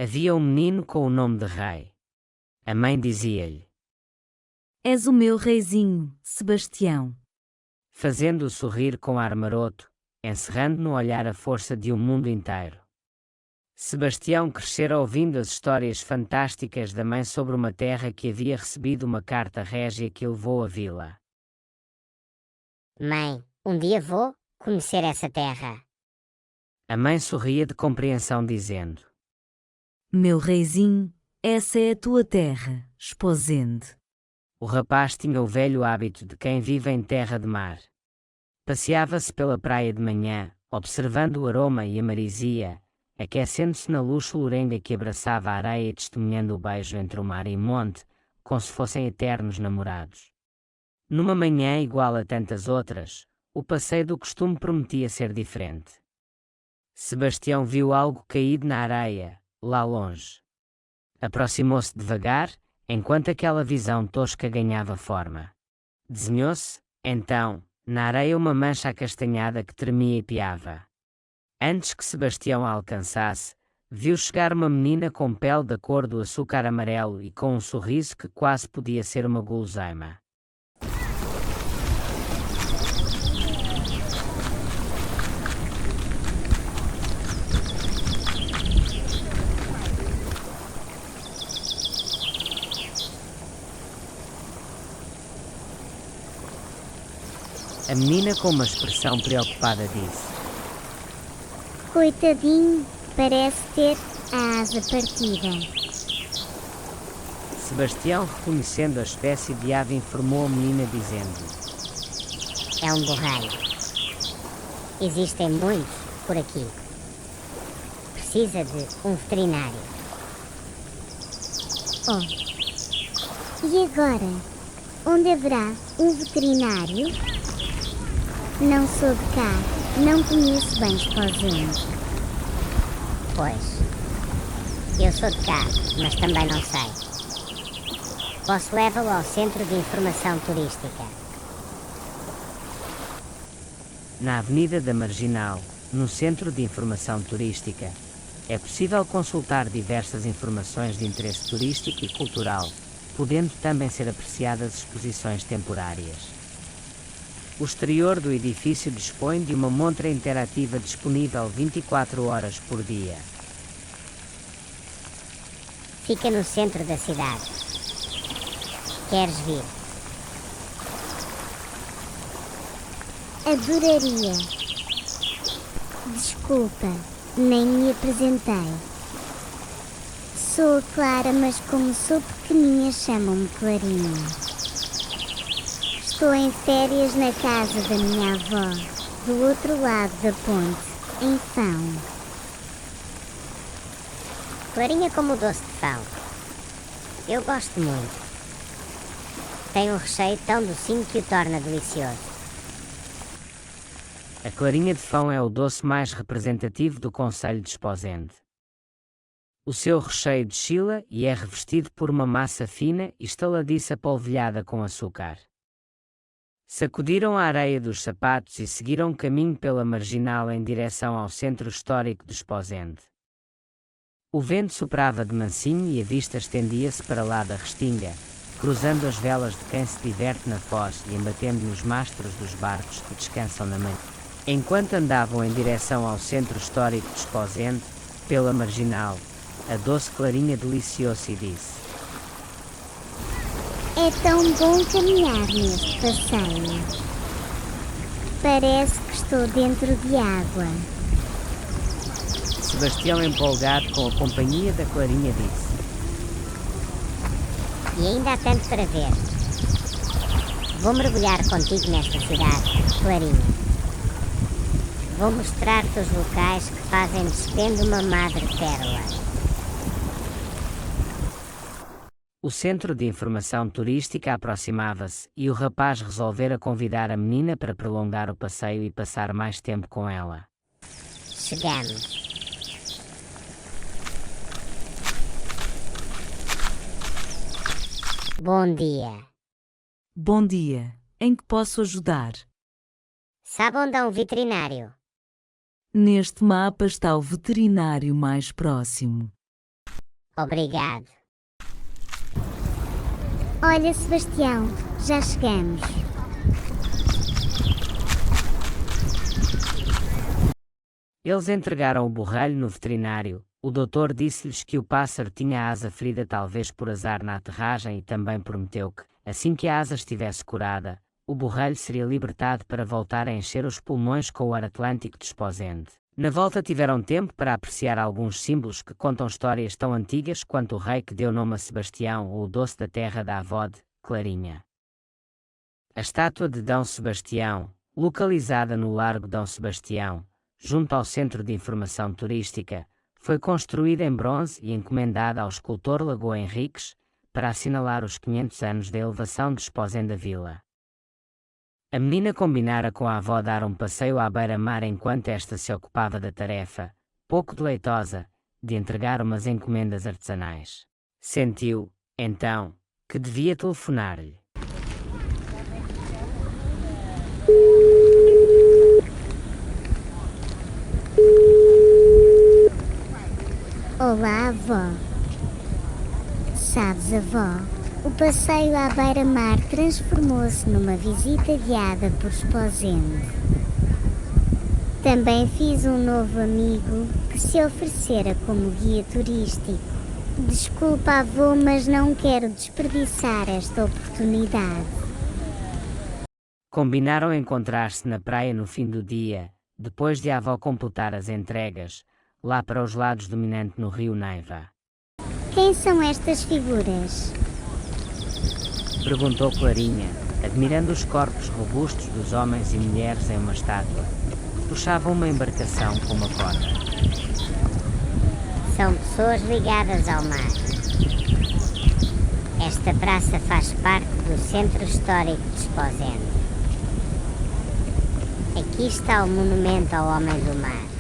Havia um menino com o nome de Rei. A mãe dizia-lhe, És o meu reizinho, Sebastião. fazendo-o sorrir com ar maroto, encerrando no olhar a força de um mundo inteiro. Sebastião crescera ouvindo as histórias fantásticas da mãe sobre uma terra que havia recebido uma carta régia que o levou à vila. Mãe, um dia vou conhecer essa terra. A mãe sorria de compreensão dizendo, Meu reizinho, essa é a tua terra, Esposende. o rapaz tinha o velho hábito de quem vive em terra de mar. Passeava-se pela praia de manhã, observando o aroma e a marisia, aquecendo-se na luz solurenga que abraçava a areia e testemunhando o beijo entre o mar e o monte, como se fossem eternos namorados. Numa manhã igual a tantas outras, o passeio do costume prometia ser diferente. Sebastião viu algo caído na areia, lá longe. Aproximou-se devagar, enquanto aquela visão tosca ganhava forma. Desenhou-se, então, na areia uma mancha acastanhada que tremia e piava. Antes que Sebastião a alcançasse, viu chegar uma menina com pele da cor do açúcar amarelo e com um sorriso que quase podia ser uma guloseima. A menina, com uma expressão preocupada, disse: Coitadinho, parece ter a asa partida. Sebastião, reconhecendo a espécie de ave, informou a menina dizendo: É um borralho. Existem muitos por aqui. Precisa de um veterinário. Oh, e agora? Onde haverá um veterinário? Não sou de cá, não conheço bem Esposende. Pois, eu sou de cá, mas também não sei. Posso levá-lo ao Centro de Informação Turística. Na Avenida da Marginal, no Centro de Informação Turística, é possível consultar diversas informações de interesse turístico e cultural, podendo também ser apreciadas exposições temporárias. O exterior do edifício dispõe de uma montra interativa disponível 24 horas por dia. Fica no centro da cidade. Queres vir? Adoraria. Desculpa, nem me apresentei. Sou a Clara, mas como sou pequeninha chamam-me Clarinha. Estou em férias na casa da minha avó, do outro lado da ponte, em Fão. Clarinha como o doce de Fão. Eu gosto muito. Tem um recheio tão docinho que o torna delicioso. A clarinha de Fão é o doce mais representativo do concelho de Esposende. O seu recheio desfila e é revestido por uma massa fina e estaladiça polvilhada com açúcar. Sacudiram a areia dos sapatos e seguiram caminho pela marginal em direção ao centro histórico de Esposende. O vento soprava de mansinho e a vista estendia-se para lá da restinga, cruzando as velas de quem se diverte na foz e embatendo nos mastros dos barcos que descansam na manhã. Enquanto andavam em direção ao centro histórico de Esposende, pela marginal, a doce Clarinha deliciou-se e disse: É tão bom caminhar neste passeio. Parece que estou dentro de água. Sebastião, empolgado com a companhia da Clarinha, disse: E ainda há tanto para ver. Vou mergulhar contigo nesta cidade, Clarinha. Vou mostrar-te os locais que fazem de Esposende uma madre pérola. O centro de informação turística aproximava-se e o rapaz resolvera convidar a menina para prolongar o passeio e passar mais tempo com ela. Chegamos. Bom dia. Bom dia. Em que posso ajudar? Sabe onde há um veterinário? Neste mapa está o veterinário mais próximo. Obrigado. Olha, Sebastião, já chegamos. Eles entregaram o borralho no veterinário. O doutor disse-lhes que o pássaro tinha a asa ferida, talvez por azar na aterragem, e também prometeu que, assim que a asa estivesse curada, o borralho seria libertado para voltar a encher os pulmões com o ar Atlântico despojante. Na volta tiveram tempo para apreciar alguns símbolos que contam histórias tão antigas quanto o rei que deu nome a Sebastião ou o doce da terra da avó de Clarinha. A estátua de D. Sebastião, localizada no Largo D. Sebastião, junto ao Centro de Informação Turística, foi construída em bronze e encomendada ao escultor Lagoa Henriques para assinalar os 500 anos da elevação de Esposende da vila. A menina combinara com a avó dar um passeio à beira-mar enquanto esta se ocupava da tarefa, pouco deleitosa, de entregar umas encomendas artesanais. Sentiu, então, que devia telefonar-lhe. Olá, avó. Sabes, avó, o passeio à beira-mar transformou-se numa visita guiada por Esposende. Também fiz um novo amigo que se oferecera como guia turístico. Desculpa, avô, mas não quero desperdiçar esta oportunidade. Combinaram encontrar-se na praia no fim do dia, depois de a avó completar as entregas, lá para os lados dominante no rio Neiva. Quem são estas figuras? Perguntou Clarinha, admirando os corpos robustos dos homens e mulheres em uma estátua. Puxavam uma embarcação com uma corda. São pessoas ligadas ao mar. Esta praça faz parte do Centro Histórico de Esposende. Aqui está o monumento ao Homem do Mar.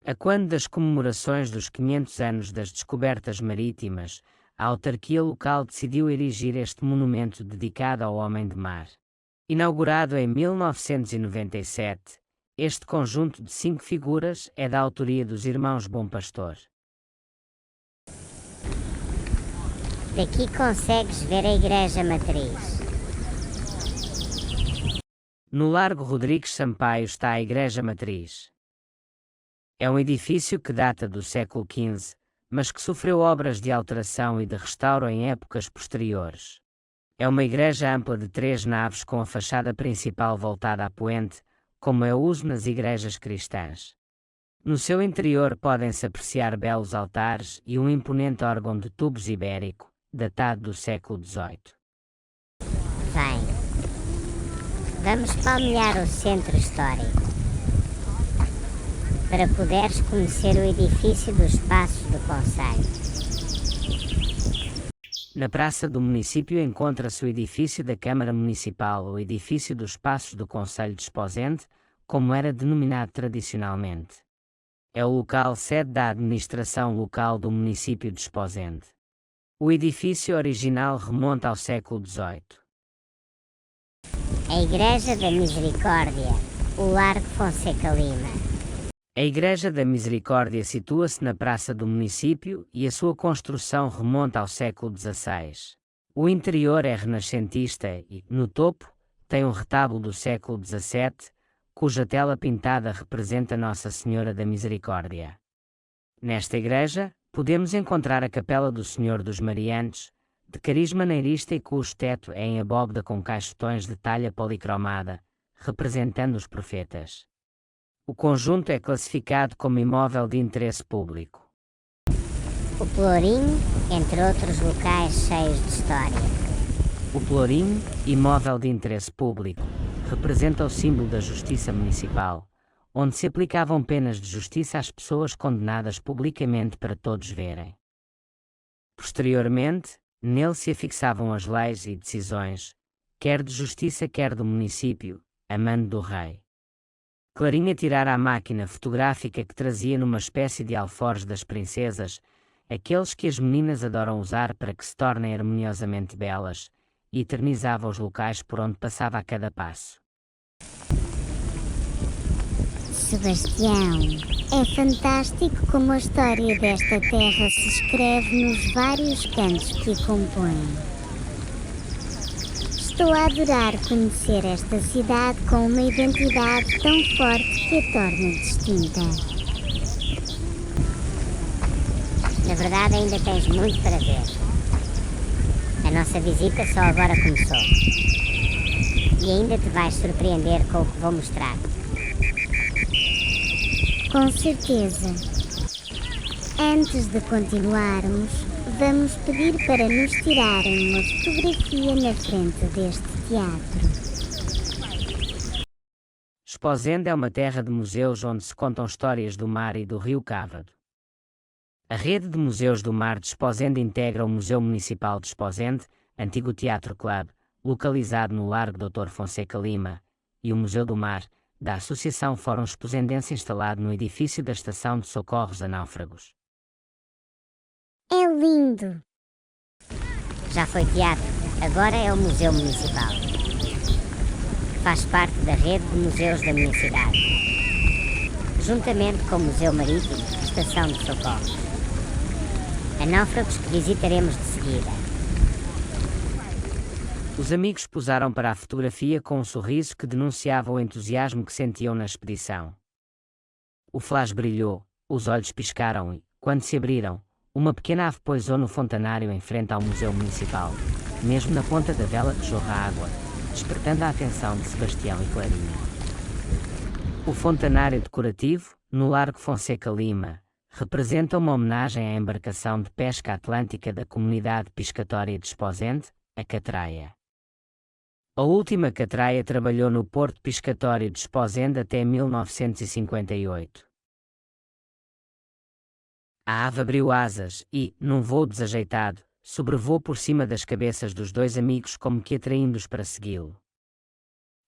A quando das comemorações dos 500 anos das descobertas marítimas, a autarquia local decidiu erigir este monumento dedicado ao Homem de Mar. Inaugurado em 1997, este conjunto de 5 figuras é da autoria dos irmãos Bom Pastor. Daqui consegues ver a Igreja Matriz. No Largo Rodrigues Sampaio está a Igreja Matriz. É um edifício que data do século XV, mas que sofreu obras de alteração e de restauro em épocas posteriores. É uma igreja ampla de 3 naves com a fachada principal voltada a poente, como é o uso nas igrejas cristãs. No seu interior podem-se apreciar belos altares e um imponente órgão de tubos ibérico, datado do século XVIII. Vem. Vamos palmilhar o centro histórico, para poderes conhecer o edifício dos Passos do Concelho. Na praça do município encontra-se o edifício da Câmara Municipal, o edifício dos Passos do Concelho de Esposende, como era denominado tradicionalmente. É o local sede da administração local do município de Esposende. O edifício original remonta ao século XVIII. A Igreja da Misericórdia, o Largo Fonseca Lima. A Igreja da Misericórdia situa-se na praça do município e a sua construção remonta ao século XVI. O interior é renascentista e, no topo, tem um retábulo do século XVII, cuja tela pintada representa Nossa Senhora da Misericórdia. Nesta igreja, podemos encontrar a Capela do Senhor dos Mariantes, de cariz maneirista e cujo teto é em abóbada com caixotões de talha policromada, representando os profetas. O conjunto é classificado como imóvel de interesse público. O Pelourinho, entre outros locais cheios de história. O Pelourinho, imóvel de interesse público, representa o símbolo da justiça municipal, onde se aplicavam penas de justiça às pessoas condenadas publicamente para todos verem. Posteriormente, nele se afixavam as leis e decisões, quer de justiça quer do município, a mando do rei. Clarinha tirara a máquina fotográfica que trazia numa espécie de alforjes das princesas, aqueles que as meninas adoram usar para que se tornem harmoniosamente belas, e eternizava os locais por onde passava a cada passo. Sebastião, É fantástico como a história desta terra se escreve nos vários cantos que a compõem. Estou a adorar conhecer esta cidade com uma identidade tão forte que a torna distinta. Na verdade, ainda tens muito para ver. A nossa visita só agora começou. E ainda te vais surpreender com o que vou mostrar. Com certeza. Antes de continuarmos, vamos pedir para nos tirarem uma fotografia na frente deste teatro. Esposende é uma terra de museus onde se contam histórias do mar e do rio Cávado. A rede de museus do mar de Esposende integra o Museu Municipal de Esposende, antigo Teatro Club, localizado no Largo Dr. Fonseca Lima, e o Museu do Mar, da Associação Fórum Esposendense instalado no edifício da Estação de Socorros a Náufragos. É lindo! Já foi teatro, agora é o Museu Municipal. Faz parte da rede de museus da minha cidade, juntamente com o Museu Marítimo, Estação de Socorros. A Náufragos que visitaremos de seguida. Os amigos posaram para a fotografia com um sorriso que denunciava o entusiasmo que sentiam na expedição. O flash brilhou, os olhos piscaram e, quando se abriram, uma pequena ave poisou no fontanário em frente ao Museu Municipal, mesmo na ponta da vela que jorra água, despertando a atenção de Sebastião e Clarinha. O fontanário decorativo, no Largo Fonseca Lima, representa uma homenagem à embarcação de pesca atlântica da comunidade piscatória de Esposende, a Catraia. A última Catraia trabalhou no Porto Piscatório de Esposende até 1958. A ave abriu asas e, num voo desajeitado, sobrevoou por cima das cabeças dos dois amigos como que atraindo-os para segui-lo.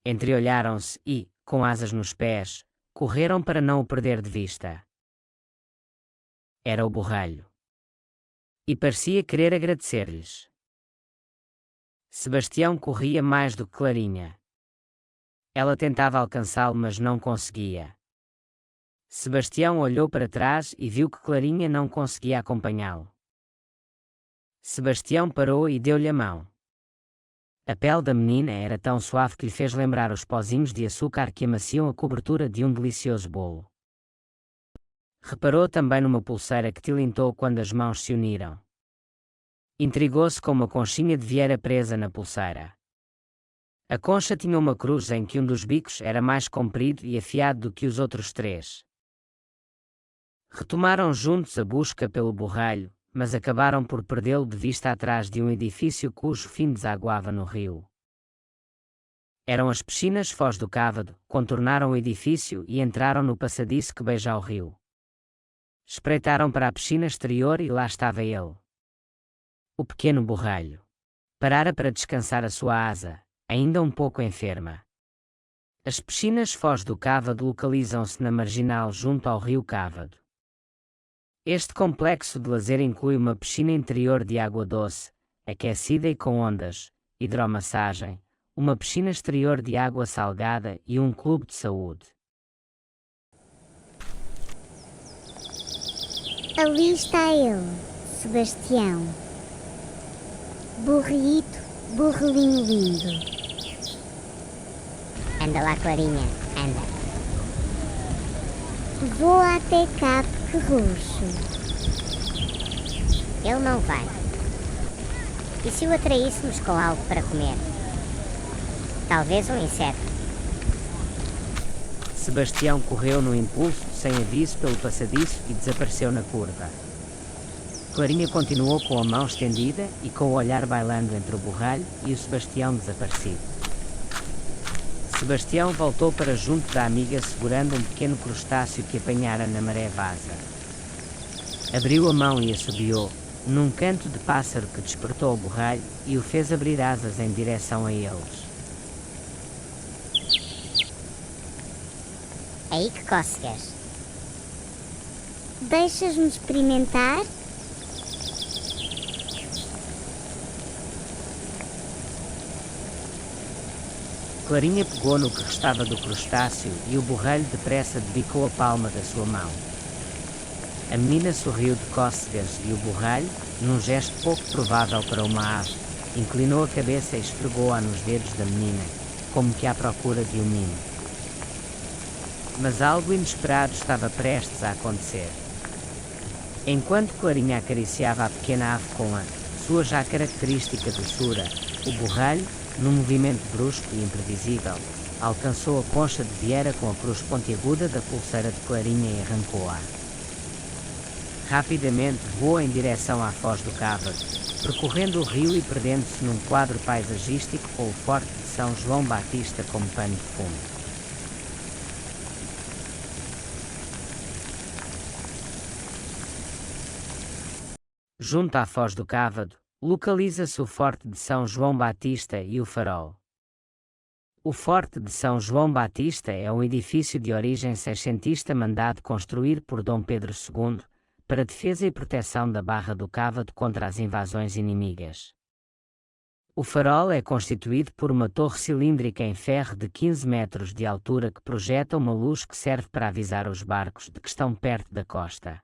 Entreolharam-se e, com asas nos pés, correram para não o perder de vista. Era o borralho. E parecia querer agradecer-lhes. Sebastião corria mais do que Clarinha. Ela tentava alcançá-lo, mas não conseguia. Sebastião olhou para trás e viu que Clarinha não conseguia acompanhá-lo. Sebastião parou e deu-lhe a mão. A pele da menina era tão suave que lhe fez lembrar os pozinhos de açúcar que amaciam a cobertura de um delicioso bolo. Reparou também numa pulseira que tilintou quando as mãos se uniram. Intrigou-se com uma conchinha de vieira presa na pulseira. A concha tinha uma cruz em que um dos bicos era mais comprido e afiado do que os outros três. Retomaram juntos a busca pelo borralho, mas acabaram por perdê-lo de vista atrás de um edifício cujo fim desaguava no rio. Eram as piscinas Foz do Cávado, contornaram o edifício e entraram no passadiço que beija o rio. Espreitaram para a piscina exterior e lá estava ele. O pequeno borralho. Parara para descansar a sua asa, ainda um pouco enferma. As piscinas Foz do Cávado localizam-se na marginal junto ao rio Cávado. Este complexo de lazer inclui uma piscina interior de água doce, aquecida e com ondas, hidromassagem, uma piscina exterior de água salgada e um clube de saúde. Ali está ele, Sebastião. Burrito, burrelinho lindo. Anda lá, Clarinha, anda. Voa até cá, que roxo. Ele não vai. E se o atraíssemos com algo para comer? Talvez um inseto. Sebastião correu no impulso, sem aviso, pelo passadiço e desapareceu na curva. Clarinha continuou com a mão estendida e com o olhar bailando entre o borralho e o Sebastião desaparecido. Sebastião voltou para junto da amiga segurando um pequeno crustáceo que apanhara na maré vaza. Abriu a mão e assobiou, num canto de pássaro que despertou o borralho e o fez abrir asas em direção a eles. Aí que cócegas. Deixas-me experimentar? Clarinha pegou no que restava do crustáceo e o borralho depressa debicou a palma da sua mão. A menina sorriu de cócegas e o borralho, num gesto pouco provável para uma ave, inclinou a cabeça e esfregou-a nos dedos da menina, como que à procura de um mimo. Mas algo inesperado estava prestes a acontecer. Enquanto Clarinha acariciava a pequena ave com a sua já característica doçura, o borralho, num movimento brusco e imprevisível, alcançou a concha de Vieira com a cruz pontiaguda da pulseira de Clarinha e arrancou-a. Rapidamente voou em direção à foz do Cávado, percorrendo o rio e perdendo-se num quadro paisagístico com o Forte de São João Batista como pano de fundo. Junto à foz do Cávado, localiza-se o Forte de São João Batista e o Farol. O Forte de São João Batista é um edifício de origem seiscentista mandado construir por Dom Pedro II, para defesa e proteção da Barra do Cávado contra as invasões inimigas. O farol é constituído por uma torre cilíndrica em ferro de 15 metros de altura que projeta uma luz que serve para avisar os barcos de que estão perto da costa.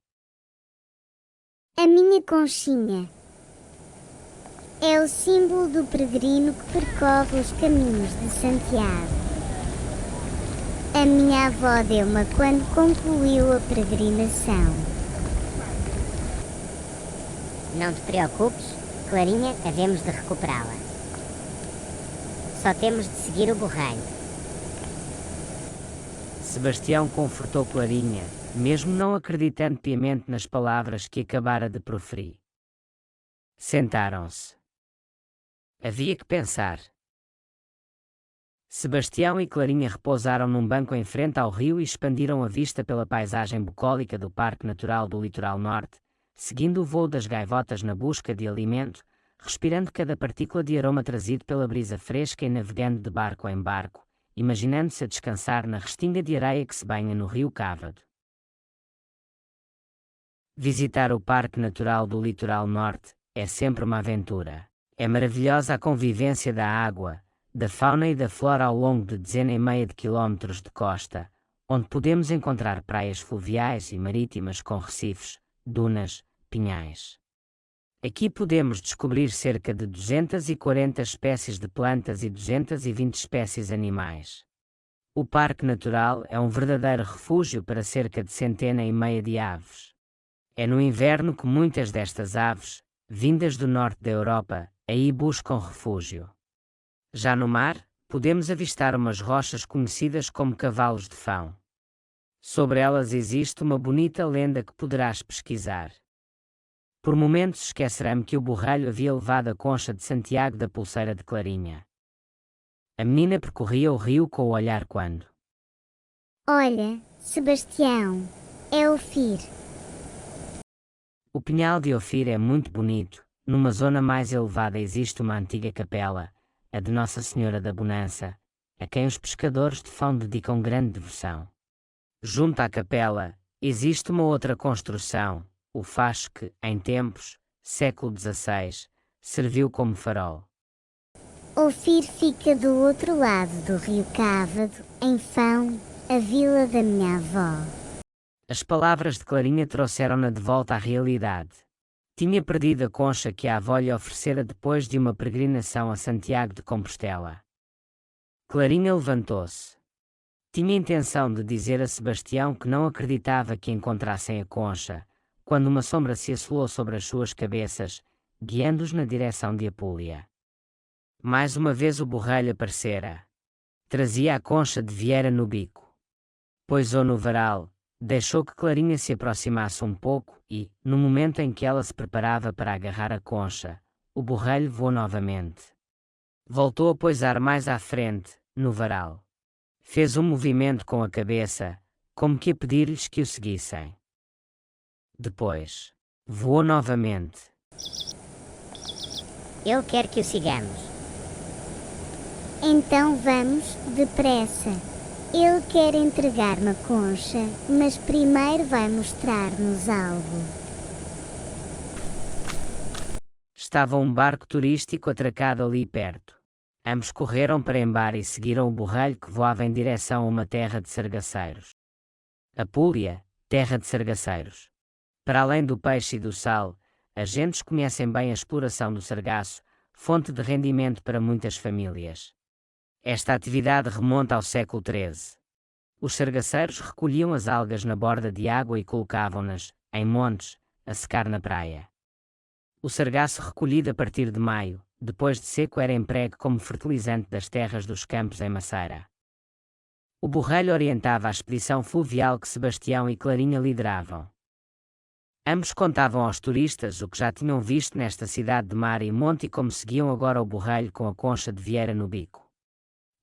A minha conchinha é o símbolo do peregrino que percorre os caminhos de Santiago. A minha avó deu-me quando concluiu a peregrinação. Não te preocupes, Clarinha, havemos de recuperá-la. Só temos de seguir o borralho. Sebastião confortou Clarinha, mesmo não acreditando piamente nas palavras que acabara de proferir. Sentaram-se. Havia que pensar. Sebastião e Clarinha repousaram num banco em frente ao rio e expandiram a vista pela paisagem bucólica do Parque Natural do Litoral Norte, seguindo o voo das gaivotas na busca de alimento, respirando cada partícula de aroma trazido pela brisa fresca e navegando de barco em barco, imaginando-se a descansar na restinga de areia que se banha no rio Cávado. Visitar o Parque Natural do Litoral Norte é sempre uma aventura. É maravilhosa a convivência da água, da fauna e da flora ao longo de 1,5 de quilómetros de costa, onde podemos encontrar praias fluviais e marítimas com recifes, dunas, pinhais. Aqui podemos descobrir cerca de 240 espécies de plantas e 220 espécies animais. O Parque Natural é um verdadeiro refúgio para cerca de 1,5 de aves. É no inverno que muitas destas aves, vindas do norte da Europa, aí buscam refúgio. Já no mar, podemos avistar umas rochas conhecidas como cavalos de Fão. Sobre elas existe uma bonita lenda que poderás pesquisar. Por momentos esquecerá-me que o borralho havia levado a concha de Santiago da pulseira de Clarinha. A menina percorria o rio com o olhar quando... Olha, Sebastião, é Ofir. O Pinhal de Ofir é muito bonito. Numa zona mais elevada existe uma antiga capela, a de Nossa Senhora da Bonança, a quem os pescadores de Fão dedicam grande devoção. Junto à capela, existe uma outra construção, o facho que, em tempos, século XVI, serviu como farol. Ofir fica do outro lado do rio Cávado, em Fão, a vila da minha avó. As palavras de Clarinha trouxeram-na de volta à realidade. Tinha perdido a concha que a avó lhe oferecera depois de uma peregrinação a Santiago de Compostela. Clarinha levantou-se. Tinha intenção de dizer a Sebastião que não acreditava que encontrassem a concha, quando uma sombra se assolou sobre as suas cabeças, guiando-os na direção de Apúlia. Mais uma vez o borralho aparecera. Trazia a concha de Vieira no bico. Poisou no varal, deixou que Clarinha se aproximasse um pouco e, no momento em que ela se preparava para agarrar a concha, o borralho voou novamente. Voltou a poisar mais à frente, no varal. Fez um movimento com a cabeça, como que a pedir-lhes que o seguissem. Depois, voou novamente. Eu quero que o sigamos. Então vamos, depressa. Ele quer entregar-me a concha, mas primeiro vai mostrar-nos algo. Estava um barco turístico atracado ali perto. Ambos correram para embar e seguiram o borralho que voava em direção a uma terra de sargaceiros. Apúlia, terra de sargaceiros. Para além do peixe e do sal, as gentes conhecem bem a exploração do sargaço, fonte de rendimento para muitas famílias. Esta atividade remonta ao século XIII. Os sargaceiros recolhiam as algas na borda de água e colocavam-nas, em montes, a secar na praia. O sargaço recolhido a partir de maio, depois de seco, era empregue como fertilizante das terras dos campos em Maceira. O Borrelho orientava a expedição fluvial que Sebastião e Clarinha lideravam. Ambos contavam aos turistas o que já tinham visto nesta cidade de mar e monte e como seguiam agora o Borrelho com a concha de vieira no bico.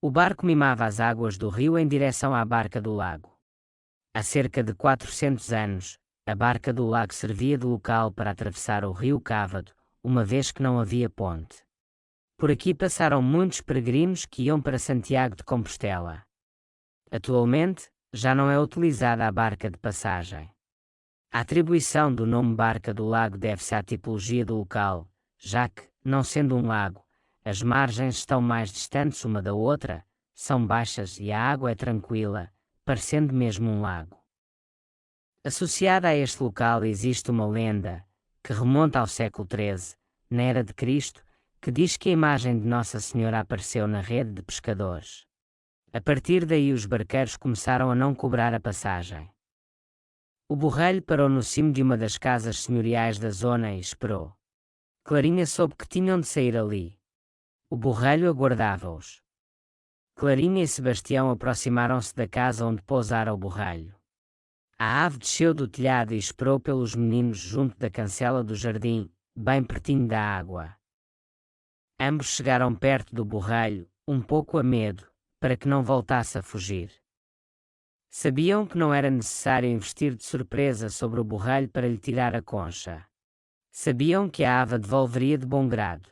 O barco mimava as águas do rio em direção à Barca do Lago. Há cerca de 400 anos, a Barca do Lago servia de local para atravessar o rio Cávado, uma vez que não havia ponte. Por aqui passaram muitos peregrinos que iam para Santiago de Compostela. Atualmente, já não é utilizada a barca de passagem. A atribuição do nome Barca do Lago deve-se à tipologia do local, já que, não sendo um lago, as margens estão mais distantes uma da outra, são baixas e a água é tranquila, parecendo mesmo um lago. Associada a este local existe uma lenda, que remonta ao século XIII, na Era de Cristo, que diz que a imagem de Nossa Senhora apareceu na rede de pescadores. A partir daí os barqueiros começaram a não cobrar a passagem. O Borrelho parou no cimo de uma das casas senhoriais da zona e esperou. Clarinha soube que tinham de sair ali. O Borrelho aguardava-os. Clarinha e Sebastião aproximaram-se da casa onde pousara o Borrelho. A ave desceu do telhado e esperou pelos meninos junto da cancela do jardim, bem pertinho da água. Ambos chegaram perto do Borrelho, um pouco a medo, para que não voltasse a fugir. Sabiam que não era necessário investir de surpresa sobre o Borrelho para lhe tirar a concha. Sabiam que a ave a devolveria de bom grado.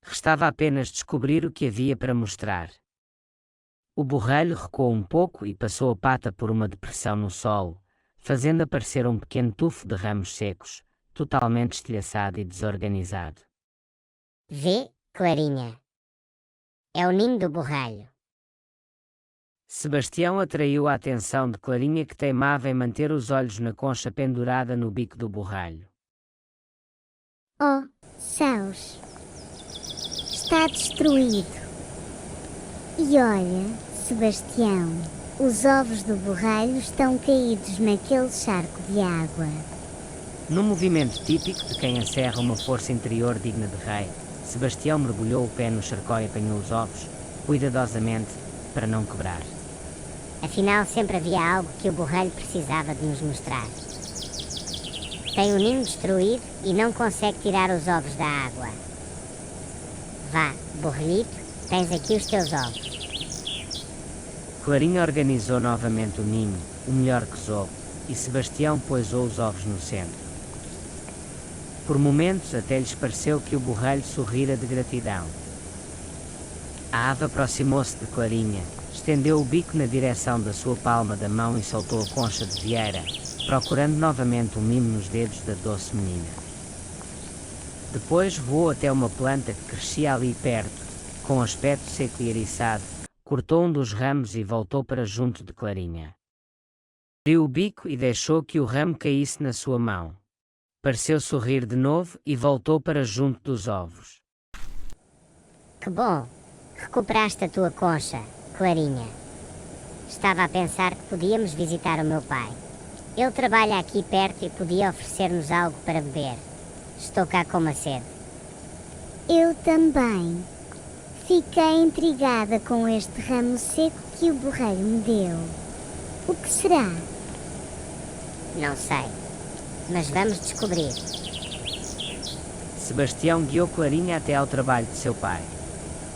Restava apenas descobrir o que havia para mostrar. O Borrelho recuou um pouco e passou a pata por uma depressão no solo, fazendo aparecer um pequeno tufo de ramos secos, totalmente estilhaçado e desorganizado. Vê, Clarinha. É o ninho do Borrelho. Sebastião atraiu a atenção de Clarinha, que teimava em manter os olhos na concha pendurada no bico do Borrelho. Oh, céus! Está destruído. E olha, Sebastião, os ovos do Borrelho estão caídos naquele charco de água. Num movimento típico de quem encerra uma força interior digna de rei, Sebastião mergulhou o pé no charco e apanhou os ovos, cuidadosamente, para não quebrar. Afinal, sempre havia algo que o Borrelho precisava de nos mostrar. Tem o ninho destruído e não consegue tirar os ovos da água. Vá, Borrelhito, tens aqui os teus ovos. Clarinha organizou novamente o ninho, o melhor que soube, e Sebastião pousou os ovos no centro. Por momentos até lhes pareceu que o Borrelho sorrira de gratidão. A ave aproximou-se de Clarinha, estendeu o bico na direção da sua palma da mão e soltou a concha de vieira, procurando novamente um mimo nos dedos da doce menina. Depois voou até uma planta que crescia ali perto, com aspecto seco e eriçado, cortou um dos ramos e voltou para junto de Clarinha. Abriu o bico e deixou que o ramo caísse na sua mão. Pareceu sorrir de novo e voltou para junto dos ovos. Que bom! Recuperaste a tua concha, Clarinha. Estava a pensar que podíamos visitar o meu pai. Ele trabalha aqui perto e podia oferecer-nos algo para beber. Estou cá com uma sede. Eu também. Fiquei intrigada com este ramo seco que o Borrelho me deu. O que será? Não sei, mas vamos descobrir. Sebastião guiou Clarinha até ao trabalho de seu pai.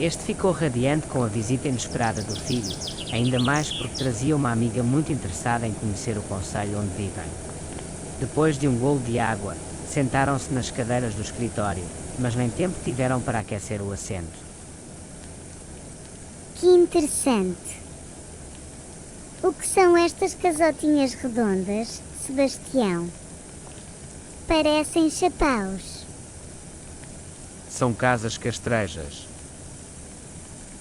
Este ficou radiante com a visita inesperada do filho, ainda mais porque trazia uma amiga muito interessada em conhecer o concelho onde vivem. Depois de um golo de água, sentaram-se nas cadeiras do escritório, mas nem tempo tiveram para aquecer o assento. Que interessante. O que são estas casotinhas redondas, Sebastião? Parecem chapéus. São casas castrejas.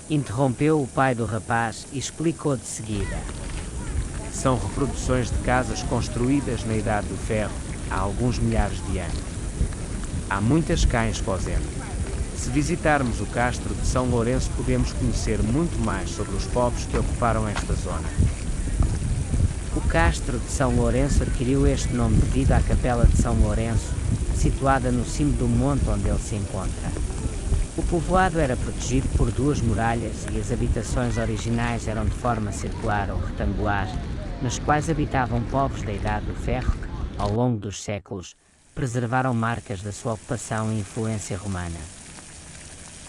Interrompeu o pai do rapaz e explicou de seguida. São reproduções de casas construídas na Idade do Ferro, há alguns milhares de anos. Há muitas cá em Esposende. Se visitarmos o castro de São Lourenço, podemos conhecer muito mais sobre os povos que ocuparam esta zona. O castro de São Lourenço adquiriu este nome devido à capela de São Lourenço, situada no cimo do monte onde ele se encontra. O povoado era protegido por duas muralhas e as habitações originais eram de forma circular ou retangular, nas quais habitavam povos da Idade do Ferro que, ao longo dos séculos, preservaram marcas da sua ocupação e influência romana.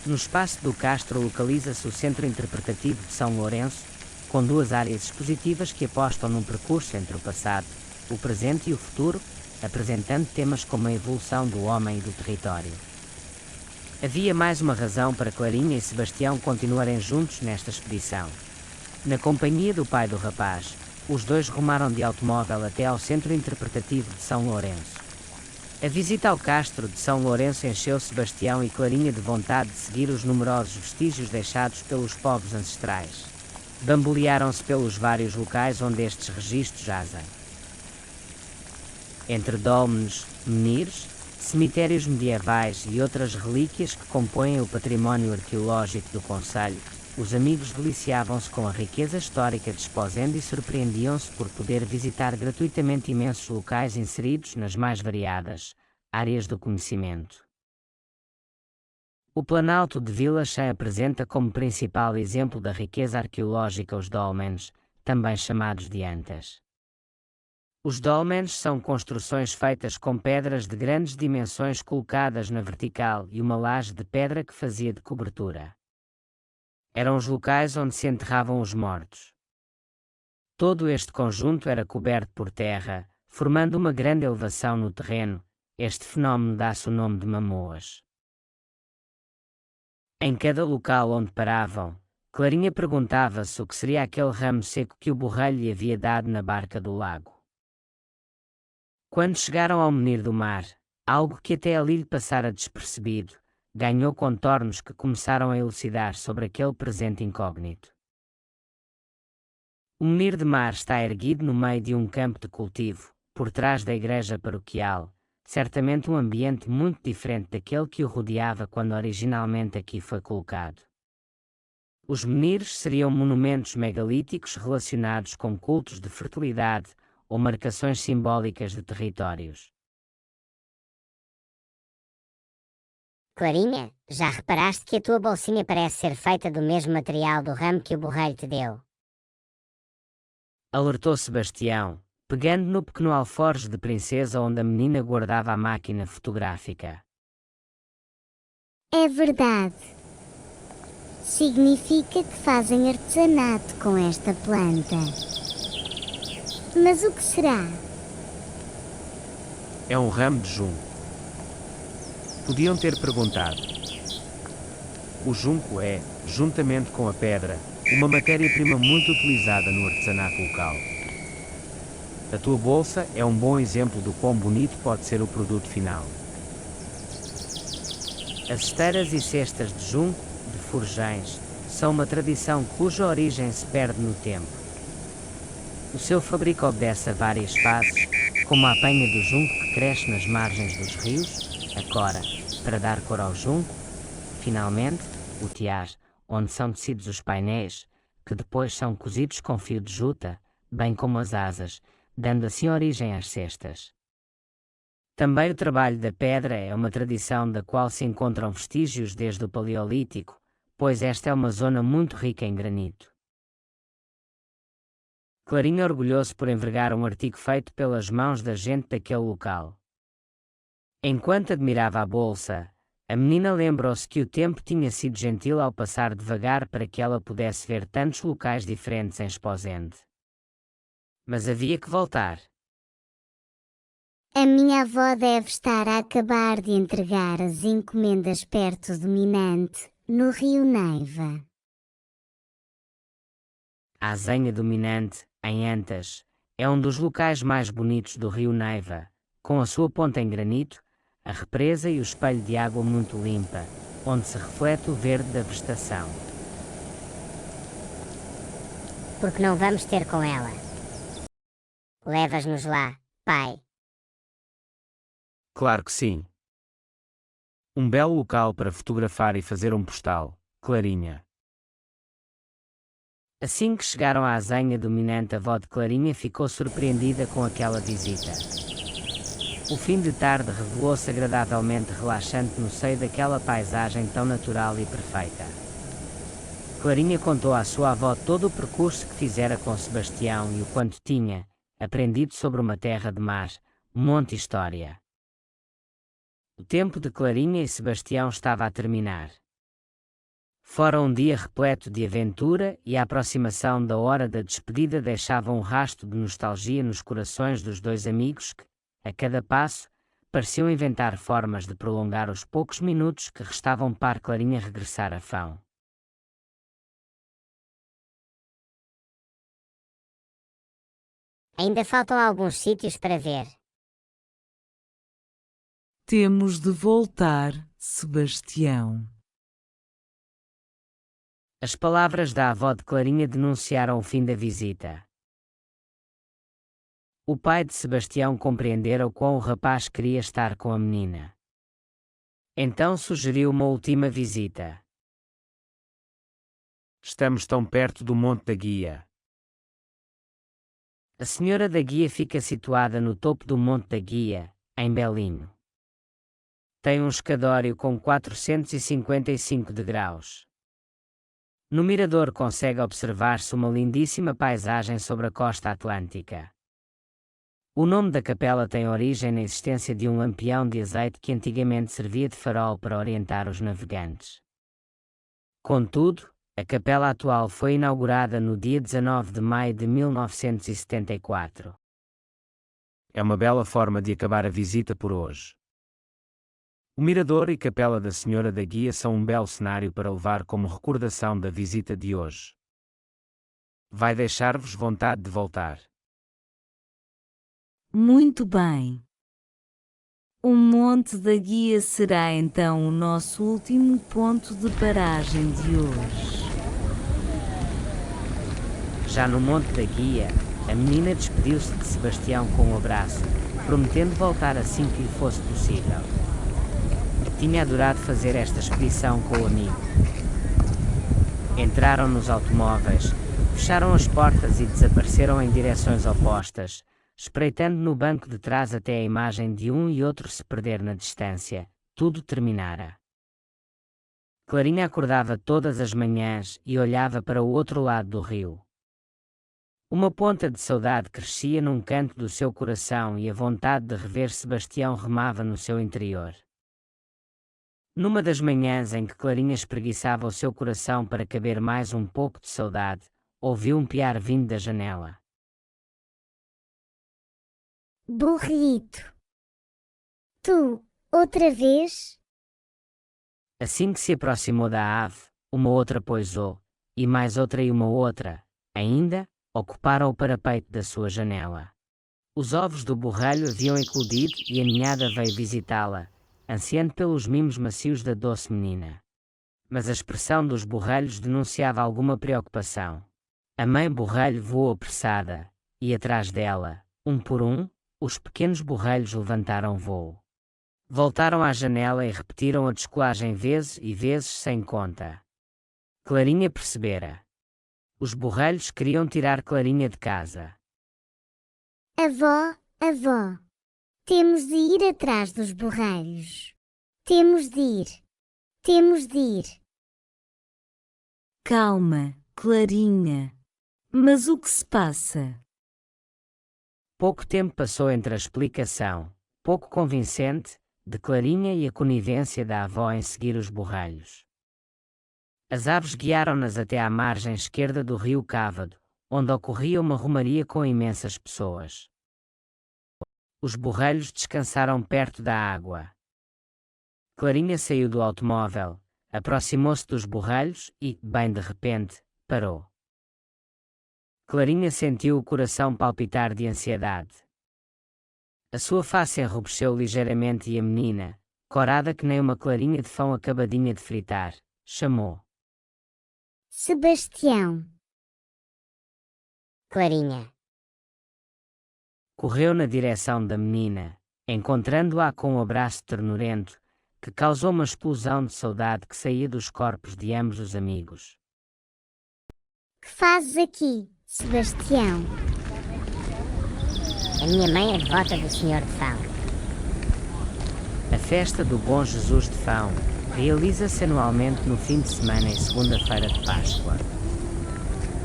No espaço do castro localiza-se o Centro Interpretativo de São Lourenço, com duas áreas expositivas que apostam num percurso entre o passado, o presente e o futuro, apresentando temas como a evolução do homem e do território. Havia mais uma razão para Clarinha e Sebastião continuarem juntos nesta expedição. Na companhia do pai do rapaz, os dois rumaram de automóvel até ao Centro Interpretativo de São Lourenço. A visita ao castro de São Lourenço encheu Sebastião e Clarinha de vontade de seguir os numerosos vestígios deixados pelos povos ancestrais. Bambolearam-se pelos vários locais onde estes registros jazem. Entre dólmenes, menires, cemitérios medievais e outras relíquias que compõem o património arqueológico do concelho, os amigos deliciavam-se com a riqueza histórica de Esposende e surpreendiam-se por poder visitar gratuitamente imensos locais inseridos nas mais variadas áreas do conhecimento. O Planalto de Vila Chã apresenta como principal exemplo da riqueza arqueológica os dólmenes, também chamados de antas. Os dólmenes são construções feitas com pedras de grandes dimensões colocadas na vertical e uma laje de pedra que fazia de cobertura. Eram os locais onde se enterravam os mortos. Todo este conjunto era coberto por terra, formando uma grande elevação no terreno. Este fenómeno dá-se o nome de mamoas. Em cada local onde paravam, Clarinha perguntava-se o que seria aquele ramo seco que o borrelho lhe havia dado na barca do lago. Quando chegaram ao Menir do Mar, algo que até ali lhe passara despercebido, ganhou contornos que começaram a elucidar sobre aquele presente incógnito. O Menir de Mar está erguido no meio de um campo de cultivo, por trás da igreja paroquial, certamente um ambiente muito diferente daquele que o rodeava quando originalmente aqui foi colocado. Os menires seriam monumentos megalíticos relacionados com cultos de fertilidade ou marcações simbólicas de territórios. Clarinha, já reparaste que a tua bolsinha parece ser feita do mesmo material do ramo que o borrelho te deu? Alertou Sebastião, pegando no pequeno alforje de princesa onde a menina guardava a máquina fotográfica. É verdade. Significa que fazem artesanato com esta planta. Mas o que será? É um ramo de junco. Podiam ter perguntado. O junco é, juntamente com a pedra, uma matéria-prima muito utilizada no artesanato local. A tua bolsa é um bom exemplo do quão bonito pode ser o produto final. As esteiras e cestas de junco, de Forjães, são uma tradição cuja origem se perde no tempo. O seu fabrico obedece a várias fases, como a apanha do junco que cresce nas margens dos rios, a cora, para dar cor ao junco, finalmente, o tiar, onde são tecidos os painéis, que depois são cozidos com fio de juta, bem como as asas, dando assim origem às cestas. Também o trabalho da pedra é uma tradição da qual se encontram vestígios desde o Paleolítico, pois esta é uma zona muito rica em granito. Clarinha orgulhou-se por envergar um artigo feito pelas mãos da gente daquele local. Enquanto admirava a bolsa, a menina lembrou-se que o tempo tinha sido gentil ao passar devagar para que ela pudesse ver tantos locais diferentes em Esposende. Mas havia que voltar. A minha avó deve estar a acabar de entregar as encomendas perto do Minante, no Rio Neiva. A Azenha do Minante, em Antas, é um dos locais mais bonitos do Rio Neiva, com a sua ponta em granito, a represa e o espelho de água muito limpa, onde se reflete o verde da vegetação. Porque não vamos ter com ela. Levas-nos lá, pai. Claro que sim. Um belo local para fotografar e fazer um postal, Clarinha. Assim que chegaram à azenha dominante, a avó de Clarinha ficou surpreendida com aquela visita. O fim de tarde revelou-se agradavelmente relaxante no seio daquela paisagem tão natural e perfeita. Clarinha contou à sua avó todo o percurso que fizera com Sebastião e o quanto tinha aprendido sobre uma terra de mar, monte e história. O tempo de Clarinha e Sebastião estava a terminar. Fora um dia repleto de aventura e a aproximação da hora da despedida deixava um rastro de nostalgia nos corações dos dois amigos que, a cada passo, pareciam inventar formas de prolongar os poucos minutos que restavam para Clarinha regressar a Fão. Ainda faltam alguns sítios para ver. Temos de voltar, Sebastião. As palavras da avó de Clarinha denunciaram o fim da visita. O pai de Sebastião compreendera o quão o rapaz queria estar com a menina. Então sugeriu uma última visita. Estamos tão perto do Monte da Guia. A Senhora da Guia fica situada no topo do Monte da Guia, em Belinho. Tem um escadório com 455 degraus. No mirador consegue observar-se uma lindíssima paisagem sobre a costa atlântica. O nome da capela tem origem na existência de um lampião de azeite que antigamente servia de farol para orientar os navegantes. Contudo, a capela atual foi inaugurada no dia 19 de maio de 1974. É uma bela forma de acabar a visita por hoje. O mirador e capela da Senhora da Guia são um belo cenário para levar como recordação da visita de hoje. Vai deixar-vos vontade de voltar. Muito bem. O Monte da Guia será então o nosso último ponto de paragem de hoje. Já no Monte da Guia, a menina despediu-se de Sebastião com um abraço, prometendo voltar assim que lhe fosse possível. Tinha adorado fazer esta expedição com o amigo. Entraram nos automóveis, fecharam as portas e desapareceram em direções opostas, espreitando no banco de trás até a imagem de um e outro se perder na distância. Tudo terminara. Clarinha acordava todas as manhãs e olhava para o outro lado do rio. Uma ponta de saudade crescia num canto do seu coração e a vontade de rever Sebastião remava no seu interior. Numa das manhãs em que Clarinha espreguiçava o seu coração para caber mais um pouco de saudade, ouviu um piar vindo da janela. Burrito. Tu, outra vez? Assim que se aproximou da ave, uma outra poisou, e mais outra e uma outra, ainda, ocuparam o parapeito da sua janela. Os ovos do borralho haviam eclodido e a ninhada veio visitá-la, ansiando pelos mimos macios da doce menina. Mas a expressão dos borralhos denunciava alguma preocupação. A mãe borralho voou apressada, e atrás dela, um por um, os pequenos borralhos levantaram voo. Voltaram à janela e repetiram a descolagem vezes e vezes sem conta. Clarinha percebera. Os borralhos queriam tirar Clarinha de casa. Avó, avó. Temos de ir atrás dos borralhos. Temos de ir. Temos de ir. Calma, Clarinha. Mas o que se passa? Pouco tempo passou entre a explicação, pouco convincente, de Clarinha e a conivência da avó em seguir os borralhos. As aves guiaram-nas até à margem esquerda do rio Cávado, onde ocorria uma romaria com imensas pessoas. Os borralhos descansaram perto da água. Clarinha saiu do automóvel, aproximou-se dos borralhos e, bem de repente, parou. Clarinha sentiu o coração palpitar de ansiedade. A sua face enrubesceu ligeiramente e a menina, corada que nem uma clarinha de pão acabadinha de fritar, chamou. Sebastião. Clarinha. Correu na direção da menina, encontrando-a com um abraço ternurento, que causou uma explosão de saudade que saía dos corpos de ambos os amigos. Que fazes aqui, Sebastião? A minha mãe é devota do Senhor de Fão. A festa do Bom Jesus de Fão realiza-se anualmente no fim de semana e segunda-feira de Páscoa.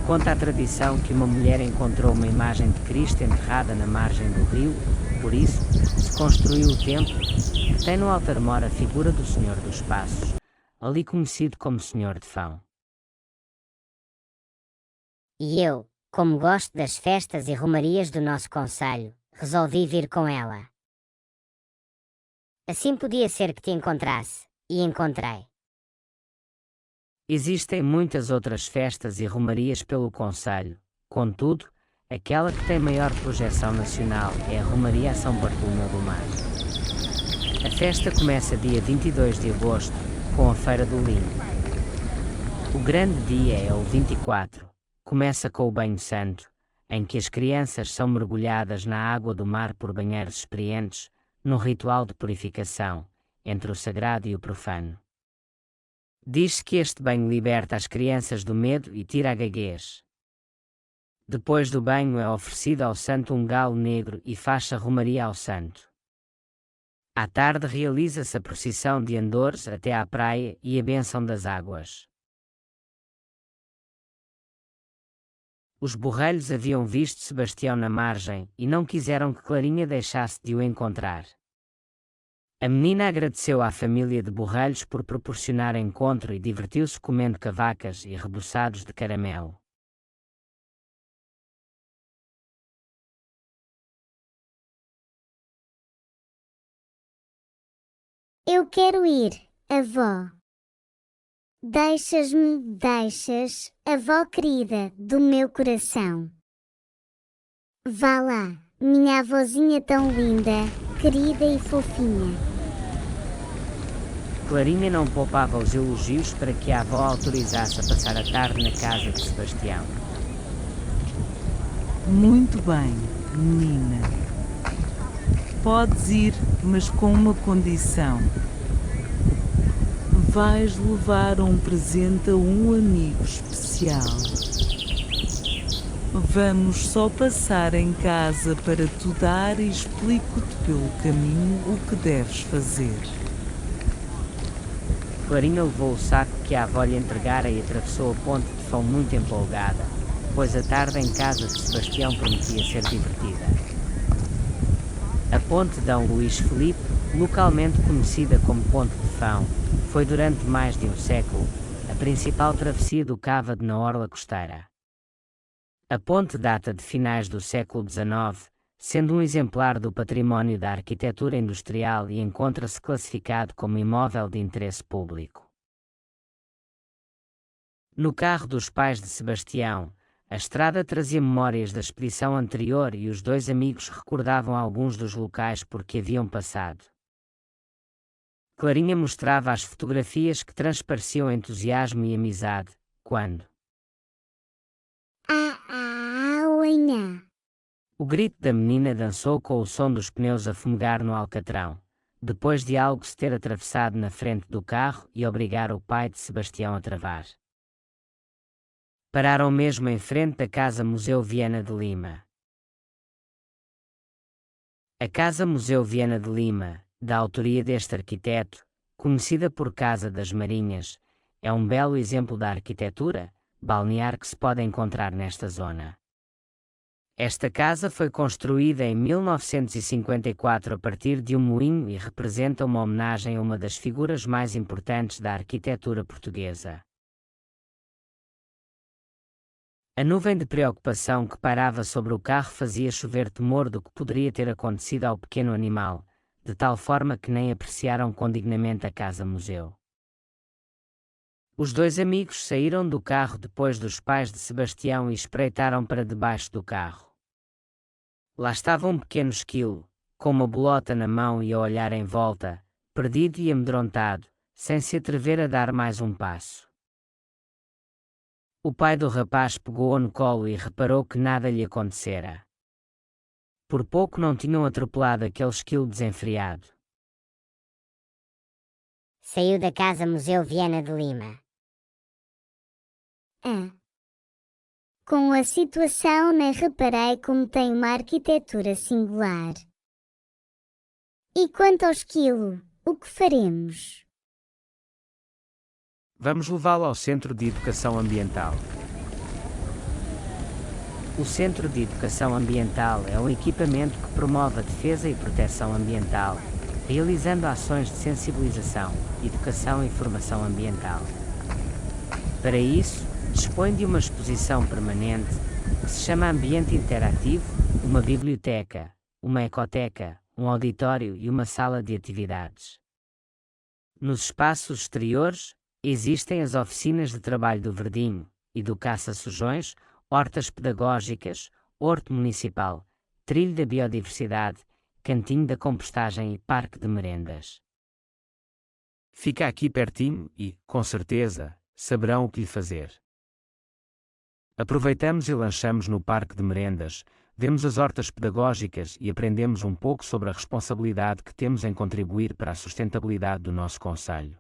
Conta a tradição que uma mulher encontrou uma imagem de Cristo enterrada na margem do rio, por isso se construiu o templo, que tem no altar-mor a figura do Senhor dos Passos, ali conhecido como Senhor de Fão. E eu, como gosto das festas e romarias do nosso concelho, resolvi vir com ela. Assim podia ser que te encontrasse, e encontrei. Existem muitas outras festas e romarias pelo concelho, contudo, aquela que tem maior projeção nacional é a Romaria a São Bartolomeu do Mar. A festa começa dia 22 de agosto, com a Feira do Linho. O grande dia é o 24, começa com o Banho Santo, em que as crianças são mergulhadas na água do mar por banheiros experientes, num ritual de purificação, entre o sagrado e o profano. Diz-se que este banho liberta as crianças do medo e tira a gaguez. Depois do banho é oferecido ao santo um galo negro e faz-se a romaria ao santo. À tarde realiza-se a procissão de andores até à praia e a bênção das águas. Os borrelhos haviam visto Sebastião na margem e não quiseram que Clarinha deixasse de o encontrar. A menina agradeceu à família de borrelhos por proporcionar encontro e divertiu-se comendo cavacas e reboçados de caramelo. Eu quero ir, avó. Deixas, avó querida do meu coração. Vá lá, minha avózinha tão linda, querida e fofinha. Clarinha não poupava os elogios para que a avó autorizasse a passar a tarde na casa de Sebastião. Muito bem, menina. Podes ir, mas com uma condição. Vais levar um presente a um amigo especial. Vamos só passar em casa para tu dar e explico-te pelo caminho o que deves fazer. Clarinha levou o saco que a avó lhe entregara e atravessou a ponte de Fão muito empolgada, pois a tarde em casa de Sebastião prometia ser divertida. A ponte Dom Luís Filipe, localmente conhecida como Ponte de Fão, foi durante mais de um século a principal travessia do Cávado na orla costeira. A ponte data de finais do século XIX, sendo um exemplar do património da arquitetura industrial e encontra-se classificado como imóvel de interesse público. No carro dos pais de Sebastião, a estrada trazia memórias da expedição anterior e os dois amigos recordavam alguns dos locais por que haviam passado. Clarinha mostrava as fotografias que transpareciam entusiasmo e amizade, quando Oinhá. o grito da menina dançou com o som dos pneus a fumegar no alcatrão, depois de algo se ter atravessado na frente do carro e obrigar o pai de Sebastião a travar. Pararam mesmo em frente da Casa Museu Viana de Lima. A Casa Museu Viana de Lima, da autoria deste arquiteto, conhecida por Casa das Marinhas, é um belo exemplo da arquitetura balnear que se pode encontrar nesta zona. Esta casa foi construída em 1954 a partir de um moinho e representa uma homenagem a uma das figuras mais importantes da arquitetura portuguesa. A nuvem de preocupação que pairava sobre o carro fazia chover temor do que poderia ter acontecido ao pequeno animal, de tal forma que nem apreciaram condignamente a casa-museu. Os dois amigos saíram do carro depois dos pais de Sebastião e espreitaram para debaixo do carro. Lá estava um pequeno esquilo, com uma bolota na mão e a olhar em volta, perdido e amedrontado, sem se atrever a dar mais um passo. O pai do rapaz pegou-o no colo e reparou que nada lhe acontecera. Por pouco não tinham atropelado aquele esquilo desenfreado. Saiu da Casa Museu Viana de Lima. Com a situação nem reparei como tem uma arquitetura singular. E quanto ao esquilo, o que faremos? Vamos levá-lo ao Centro de Educação Ambiental. O Centro de Educação Ambiental é um equipamento que promove a defesa e proteção ambiental, realizando ações de sensibilização, educação e formação ambiental. Para isso, dispõe de uma exposição permanente que se chama Ambiente Interativo, uma biblioteca, uma ecoteca, um auditório e uma sala de atividades. Nos espaços exteriores, existem as oficinas de trabalho do Verdinho e do Caça-Sujões, hortas pedagógicas, horto municipal, trilho da biodiversidade, cantinho da compostagem e parque de merendas. Fica aqui pertinho e, com certeza, saberão o que lhe fazer. Aproveitamos e lanchamos no parque de merendas, vemos as hortas pedagógicas e aprendemos um pouco sobre a responsabilidade que temos em contribuir para a sustentabilidade do nosso concelho.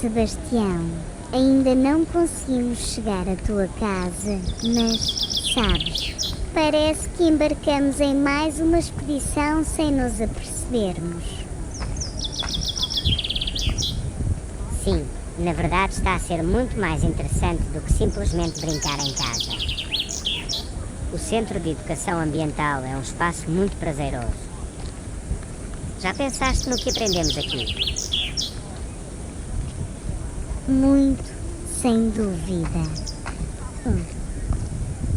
Sebastião, ainda não conseguimos chegar à tua casa, mas, sabes, parece que embarcamos em mais uma expedição sem nos apercebermos. Sim, na verdade está a ser muito mais interessante do que simplesmente brincar em casa. O Centro de Educação Ambiental é um espaço muito prazeroso. Já pensaste no que aprendemos aqui? Muito, sem dúvida.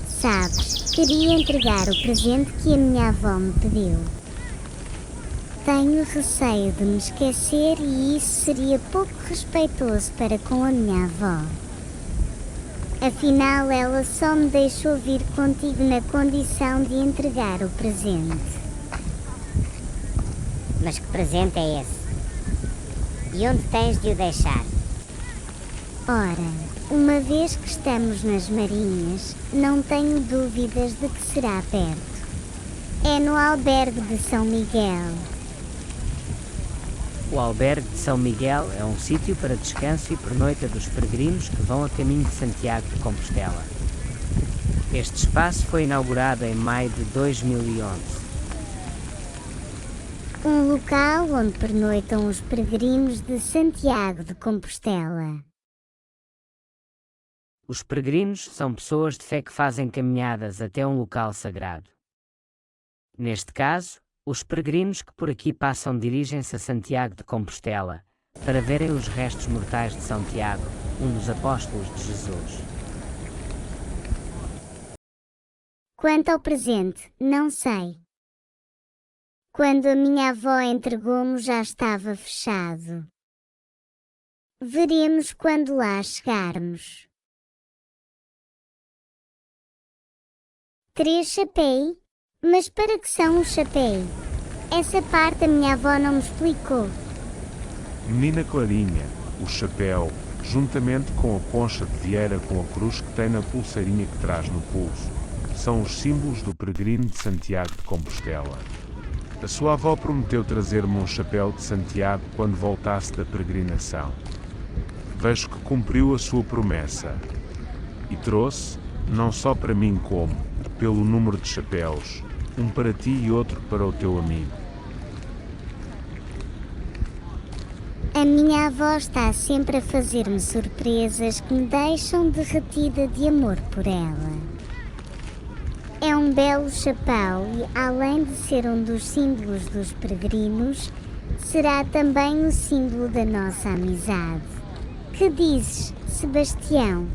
Sabes, queria entregar o presente que a minha avó me pediu. Tenho receio de me esquecer e isso seria pouco respeitoso para com a minha avó. Afinal, ela só me deixou vir contigo na condição de entregar o presente. Mas que presente é esse? E onde tens de o deixar? Ora, uma vez que estamos nas Marinhas, não tenho dúvidas de que será perto. É no albergue de São Miguel. O albergue de São Miguel é um sítio para descanso e pernoita dos peregrinos que vão a caminho de Santiago de Compostela. Este espaço foi inaugurado em maio de 2011. Um local onde pernoitam os peregrinos de Santiago de Compostela. Os peregrinos são pessoas de fé que fazem caminhadas até um local sagrado. Neste caso, os peregrinos que por aqui passam dirigem-se a Santiago de Compostela, para verem os restos mortais de São Tiago, um dos apóstolos de Jesus. Quanto ao presente, não sei. Quando a minha avó entregou-me já estava fechado. Veremos quando lá chegarmos. 3 chapéus? Mas para que são os chapéus? Essa parte a minha avó não me explicou. Menina Clarinha, o chapéu, juntamente com a concha de vieira com a cruz que tem na pulseirinha que traz no pulso, são os símbolos do peregrino de Santiago de Compostela. A sua avó prometeu trazer-me um chapéu de Santiago quando voltasse da peregrinação. Vejo que cumpriu a sua promessa. E trouxe, não só para mim como, pelo número de chapéus, um para ti e outro para o teu amigo. A minha avó está sempre a fazer-me surpresas que me deixam derretida de amor por ela. É um belo chapéu e, além de ser um dos símbolos dos peregrinos, será também o símbolo da nossa amizade. Que dizes, Sebastião?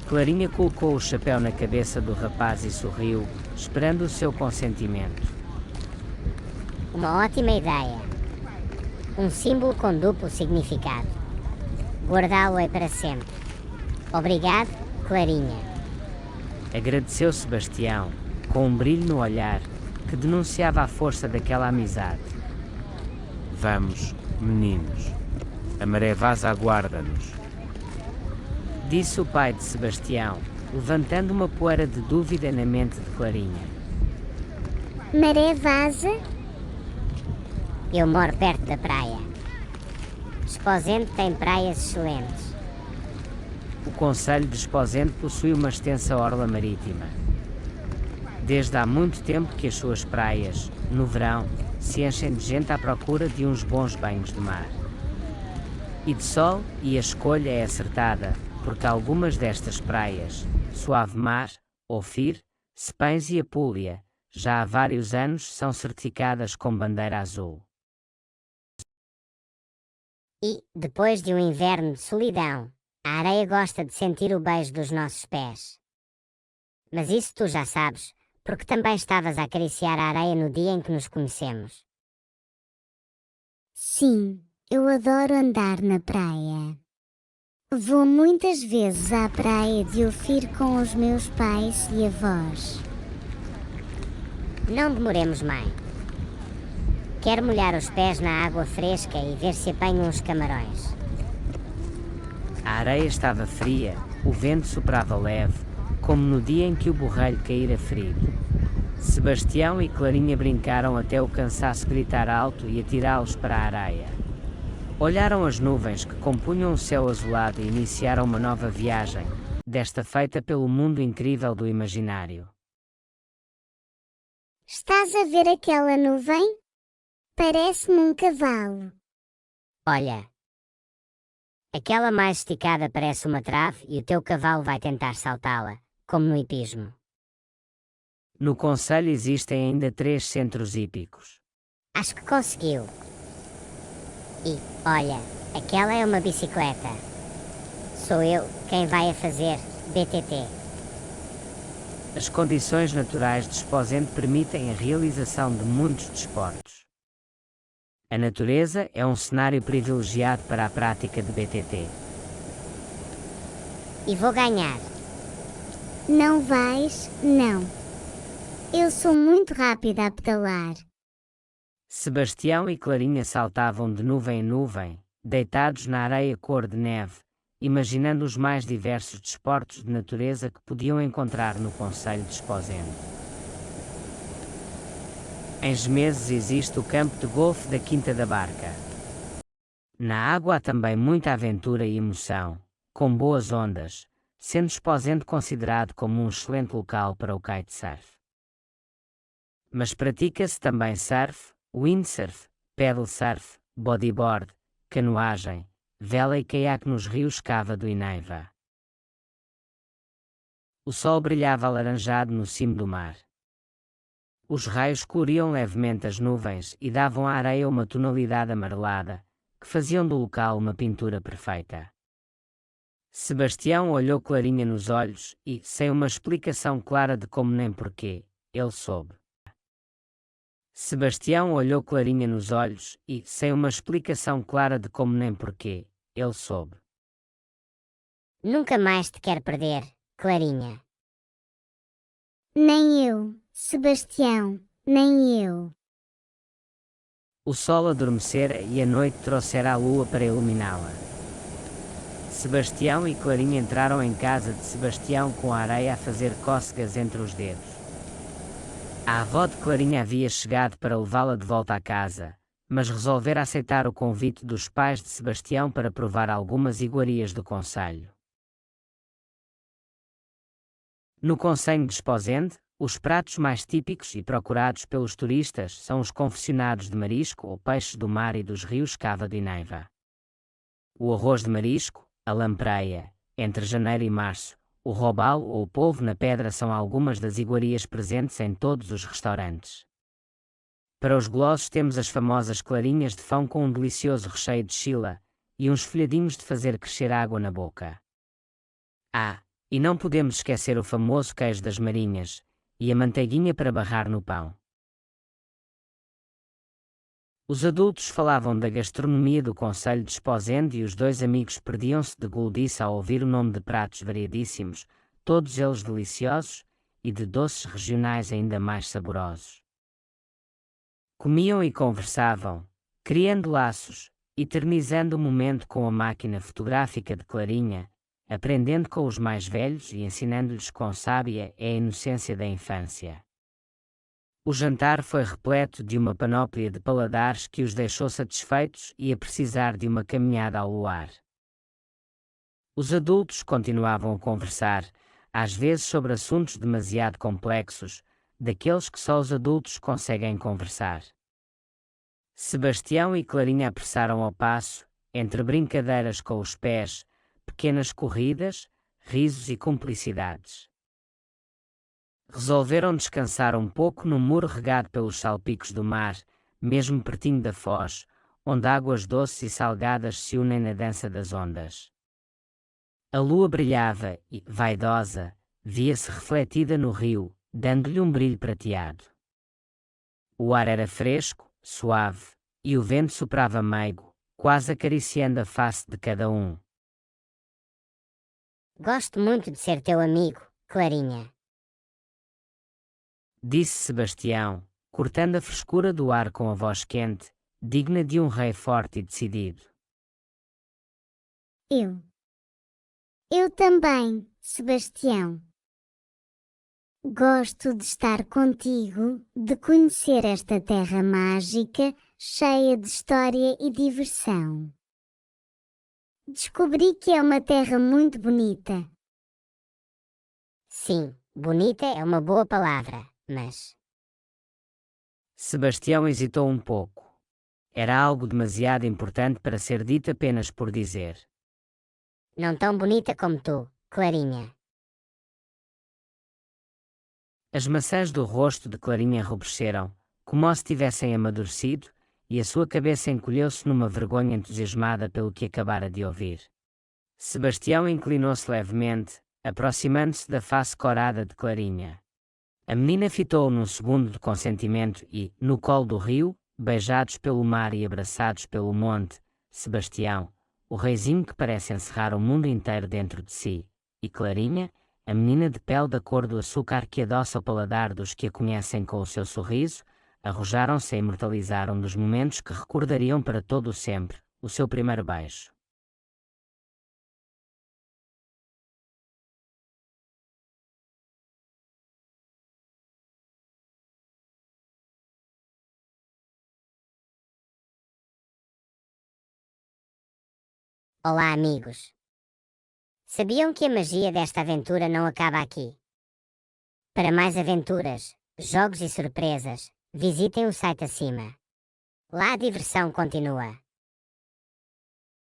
Clarinha colocou o chapéu na cabeça do rapaz e sorriu, esperando o seu consentimento. Uma ótima ideia. Um símbolo com duplo significado. Guardá-lo-ei para sempre. Obrigado, Clarinha. Agradeceu Sebastião, com um brilho no olhar, que denunciava a força daquela amizade. Vamos, meninos. A maré vaza aguarda-nos. disse o pai de Sebastião, levantando uma poeira de dúvida na mente de Clarinha. Maré vaza? Eu moro perto da praia. Esposende tem praias excelentes. O concelho de Esposende possui uma extensa orla marítima. Desde há muito tempo que as suas praias, no verão, se enchem de gente à procura de uns bons banhos de mar. E de sol, e a escolha é acertada, porque algumas destas praias, Suave Mar, Ofir, Sepães e Apúlia, já há vários anos são certificadas com bandeira azul. E, depois de um inverno de solidão, a areia gosta de sentir o beijo dos nossos pés. Mas isso tu já sabes, porque também estavas a acariciar a areia no dia em que nos conhecemos. Sim, eu adoro andar na praia. Vou muitas vezes à praia de Ofir com os meus pais e avós. Não demoremos mais. Quero molhar os pés na água fresca e ver se apanho uns camarões. A areia estava fria, o vento soprava leve, como no dia em que o borrelho caíra ferido. Sebastião e Clarinha brincaram até o cansaço gritar alto e atirá-los para a areia. Olharam as nuvens que compunham o céu azulado e iniciaram uma nova viagem, desta feita pelo mundo incrível do imaginário. Estás a ver aquela nuvem? Parece-me um cavalo. Olha, aquela mais esticada parece uma trave e o teu cavalo vai tentar saltá-la, como no hipismo. No concelho existem ainda 3 centros hípicos. Acho que conseguiu. E, olha, aquela é uma bicicleta. Sou eu quem vai a fazer BTT. As condições naturais de Esposende permitem a realização de muitos desportos. A natureza é um cenário privilegiado para a prática de BTT. E vou ganhar. Não vais, não. Eu sou muito rápida a pedalar. Sebastião e Clarinha saltavam de nuvem em nuvem, deitados na areia cor de neve, imaginando os mais diversos desportos de natureza que podiam encontrar no concelho de Esposende. Em Gemeses existe o campo de golfe da Quinta da Barca. Na água há também muita aventura e emoção, com boas ondas, sendo Esposende considerado como um excelente local para o kitesurf. Mas pratica-se também surf, windsurf, paddle surf, bodyboard, canoagem, vela e caiaque nos rios Cávado e Neiva. O sol brilhava alaranjado no cimo do mar. Os raios coloriam levemente as nuvens e davam à areia uma tonalidade amarelada, que faziam do local uma pintura perfeita. Sebastião olhou Clarinha nos olhos e, sem uma explicação clara de como nem porquê, ele soube. Sebastião olhou Clarinha nos olhos e, sem uma explicação clara de como nem porquê, ele soube. Nunca mais te quero perder, Clarinha. Nem eu, Sebastião, nem eu. O sol adormecera e a noite trouxera a lua para iluminá-la. Sebastião e Clarinha entraram em casa de Sebastião com a areia a fazer cócegas entre os dedos. A avó de Clarinha havia chegado para levá-la de volta à casa, mas resolvera aceitar o convite dos pais de Sebastião para provar algumas iguarias do concelho. No concelho de Esposende, os pratos mais típicos e procurados pelos turistas são os confeccionados de marisco ou peixes do mar e dos rios Cávado e Neiva. O arroz de marisco, a lampreia, entre janeiro e março, o robalo ou o polvo na pedra são algumas das iguarias presentes em todos os restaurantes. Para os golosos temos as famosas clarinhas de fão com um delicioso recheio de chila e uns folhadinhos de fazer crescer água na boca. E não podemos esquecer o famoso queijo das marinhas e a manteiguinha para barrar no pão. Os adultos falavam da gastronomia do concelho de Esposende e os dois amigos perdiam-se de gulodice ao ouvir o nome de pratos variadíssimos, todos eles deliciosos, e de doces regionais ainda mais saborosos. Comiam e conversavam, criando laços, eternizando o momento com a máquina fotográfica de Clarinha, aprendendo com os mais velhos e ensinando-lhes com sábia é a inocência da infância. O jantar foi repleto de uma panóplia de paladares que os deixou satisfeitos e a precisar de uma caminhada ao luar. Os adultos continuavam a conversar, às vezes sobre assuntos demasiado complexos, daqueles que só os adultos conseguem conversar. Sebastião e Clarinha apressaram ao passo, entre brincadeiras com os pés, pequenas corridas, risos e cumplicidades. Resolveram descansar um pouco no muro regado pelos salpicos do mar, mesmo pertinho da foz, onde águas doces e salgadas se unem na dança das ondas. A lua brilhava e, vaidosa, via-se refletida no rio, dando-lhe um brilho prateado. O ar era fresco, suave, e o vento soprava meigo, quase acariciando a face de cada um. Gosto muito de ser teu amigo, Clarinha. Disse Sebastião, cortando a frescura do ar com a voz quente, digna de um rei forte e decidido. Eu também, Sebastião. Gosto de estar contigo, de conhecer esta terra mágica, cheia de história e diversão. Descobri que é uma terra muito bonita. Sim, bonita é uma boa palavra, mas... Sebastião hesitou um pouco. Era algo demasiado importante para ser dito apenas por dizer. Não tão bonita como tu, Clarinha. As maçãs do rosto de Clarinha enrubesceram, como se tivessem amadurecido, e a sua cabeça encolheu-se numa vergonha entusiasmada pelo que acabara de ouvir. Sebastião inclinou-se levemente, aproximando-se da face corada de Clarinha. A menina fitou-o num segundo de consentimento e, no colo do rio, beijados pelo mar e abraçados pelo monte, Sebastião, o reizinho que parece encerrar o mundo inteiro dentro de si, e Clarinha, a menina de pele da cor do açúcar que adoça o paladar dos que a conhecem com o seu sorriso, arrojaram-se a imortalizar um dos momentos que recordariam para todo o sempre, o seu primeiro beijo. Olá, amigos. Sabiam que a magia desta aventura não acaba aqui? Para mais aventuras, jogos e surpresas, visitem o site acima. Lá a diversão continua.